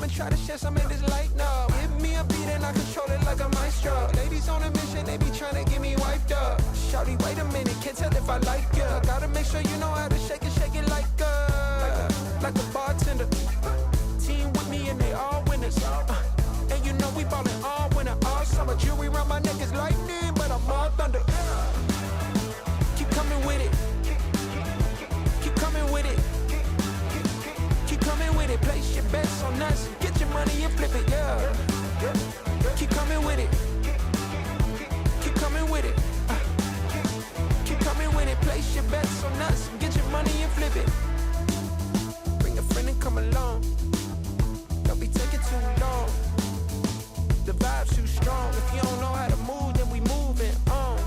come and try to share some of this light now. Give me a beat and I control it like a maestro. Ladies on a mission, they be trying to get me wiped up. Shawty, wait a minute, can't tell if I like ya. Gotta make sure you know how to shake it like a bartender. Team with me and they all winners. And you know we ballin' all winter, all summer. Jewelry around my neck is lightning, but I'm all thunder. Keep coming with it. Keep coming with it. Keep coming with it. Place your bets on us. Get your money and flip it, yeah. Keep coming with it. Keep coming with it. Keep coming with it. Place your bets on us. Get your money and flip it. Bring a friend and come along. Don't be taking too long. The vibe's too strong. If you don't know how to move, then we moving on.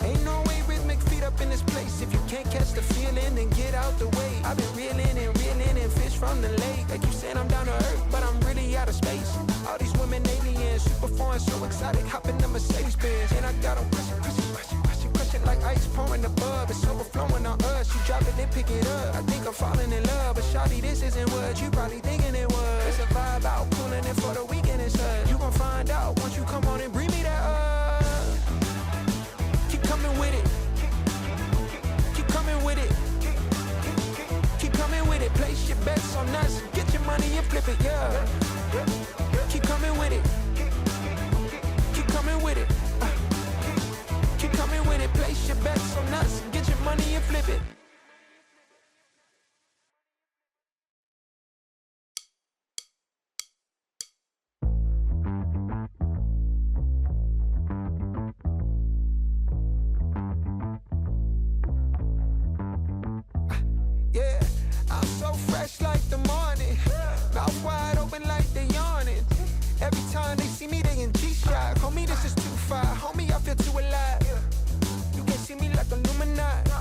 Ain't no way rhythmic feet up in this place. If you can't catch the feeling, then get out the way. I've been reeling and fish from the lake. Like you said, I'm down to earth, but I'm really out of space. All these women aliens, super foreign, so exotic. Hop in the Mercedes Benz, and I got them crushing like ice pouring above. It's overflowing on us. You drop it, then pick it up. I think I'm falling in love, but shawty, this isn't what you probably thinking it was. It's a vibe out, cooling it for the weekend and such. You gon' find out once you come on and bring me that up. Keep coming with it. Keep coming with it. Keep coming with it. Place your bets on us. Get your money and flip it, yeah. Keep coming with it. Keep coming with it. Keep coming with it. Place your bets on us. Get your money and flip it. Yeah, I'm so fresh like the morning. Mouth wide open like they yawning. Every time they see me, they in G-Shock. Homie, this is too far. Homie, I feel too alive. You can see me like Illuminati.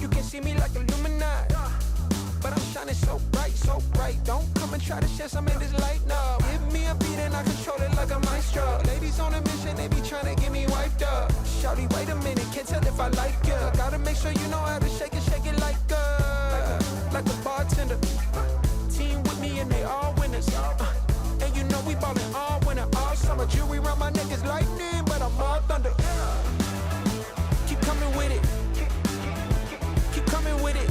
You can see me like Illuminati. But I'm shining so bright, so bright. Don't come and try to share some of this light, no. Give me a beat and I control it like a maestro. Ladies on a mission, they be trying to get me wiped up. Shawty, wait a minute, can't tell if I like ya. Gotta make sure you know how to shake it like a bartender. Team with me and they all winners. And you know we ballin' all winter, all summer. Jewelry around my neck is lightning, but I'm all thunder. Keep coming with it. Keep coming with it.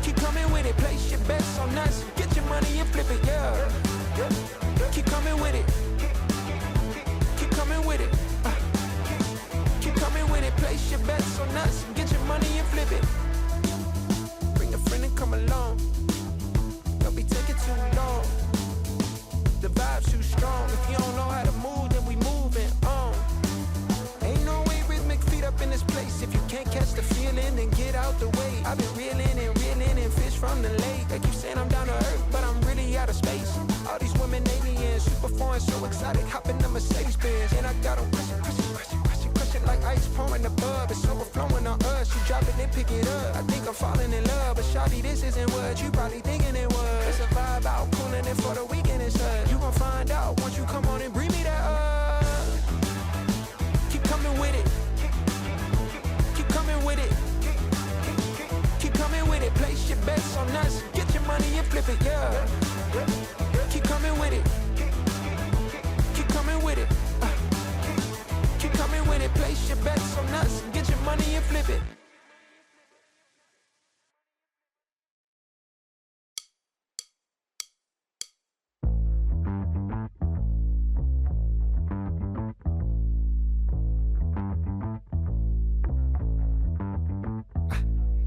Keep coming with it. Place your bets on us. Get your money and flip it, yeah. Keep coming with it. Keep coming with it. Keep coming with it. Place your bets on us. Get your money and flip it. Bring a friend and come along. Don't be taking too long. The vibe's too strong. If you don't know how to move, then we moving on. Ain't no way rhythmic feet up in this place. If you can't catch the feeling, then get out the way. I've been reeling and fish from the lake. Like you said, I'm down to earth, but I'm really out of space. All these women aliens, super foreign, so exotic. Hop in the Mercedes Benz, and I got them crushing like ice pouring above. It's overflowing on us. You drop it, then pick it up. I think I'm falling in love, but shawty, this isn't what you probably thinking it was. It's a vibe out, cooling it for the weekend and such. You gon' find out once you come on and bring me that up. Keep coming with it. Keep coming with it. Keep coming with it. Place your bets on us. Get your money and flip it, yeah. Keep coming with it. Keep coming with it. Keep coming with it. Place your bets on us. Get your money and flip it.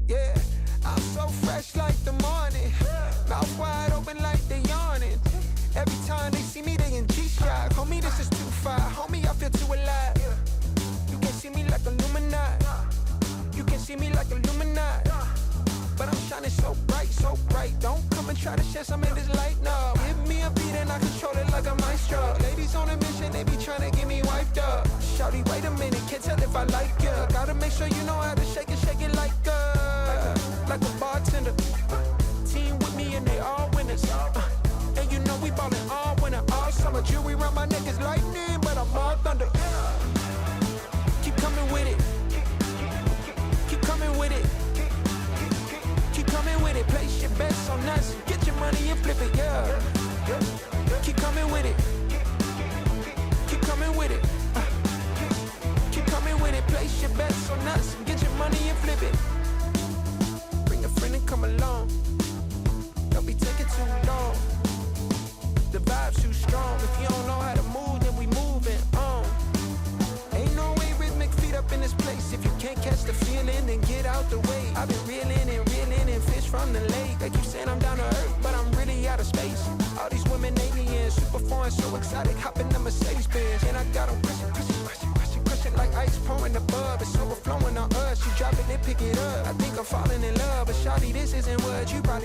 Yeah, I'm so fresh like the morning. Mouth wide open like they yawning. Every time they see me, they in G-Shock. Homie, this is too far. Homie, I feel too alive. You can see me like Illuminati. You can see me like Illuminati. But I'm shining so bright, so bright. Don't come and try to share some of this light, no. Give me a beat and I control it like a maestro. Ladies on a mission, they be trying to get me wiped up. Shawty, wait a minute, can't tell if I like ya. Gotta make sure you know how to shake it like a bartender. Team with me and they all winners. And you know we ballin' all winter, all summer. Jewelry around my neck is lightning, but I'm all thunder. Keep coming with it. Keep coming with it. Keep coming with it. Place your bets on us. Get your money and flip it, yeah. going so exotic, hopping the Mercedes Benz. And I got them crushing like ice pouring above. It's overflowing on us. You drop it, then pick it up. I think I'm falling in love, but shawty, this isn't what you probably